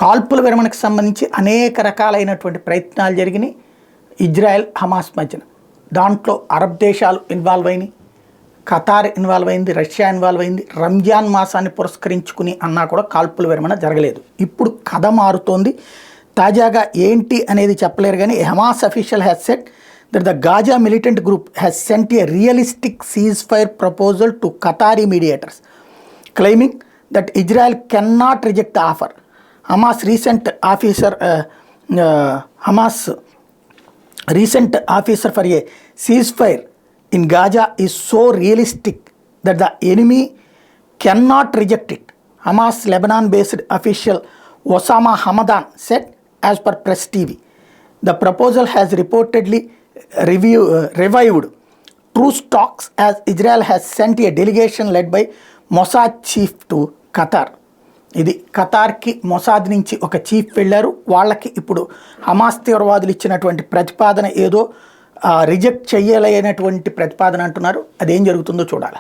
కాల్పుల విరమణకు సంబంధించి అనేక రకాలైనటువంటి ప్రయత్నాలు జరిగినాయి ఇజ్రాయెల్ హమాస్ మధ్యన. దాంట్లో అరబ్ దేశాలు ఇన్వాల్వ్ అయినాయి, ఖతార్ ఇన్వాల్వ్ అయింది, రష్యా ఇన్వాల్వ్ అయింది. రంజాన్ మాసాన్ని పురస్కరించుకుని అన్నా కూడా కాల్పుల విరమణ జరగలేదు. ఇప్పుడు కథ మారుతోంది. తాజాగా ఏంటి అనేది చెప్పలేరు కానీ Hamas official has said that the Gaza militant group has sent a realistic cease fire proposal to ఖతారీ mediators claiming that Israel cannot reject the offer. Hamas recent officer for a ceasefire in Gaza is so realistic that the enemy cannot reject it. Hamas Lebanon-based official Osama Hamadan said as per Press TV. The proposal has reportedly revived truce talks as Israel has sent a delegation led by Mossad chief to Qatar. ఇది ఖతార్కి Mossad నుంచి ఒక chief వెళ్ళారు. వాళ్ళకి ఇప్పుడు Hamas తీవ్రవాదులు ఇచ్చినటువంటి ప్రతిపాదన ఏదో రిజెక్ట్ చేయలేనటువంటి ప్రతిపాదన అంటున్నారు. అదేం జరుగుతుందో చూడాలి.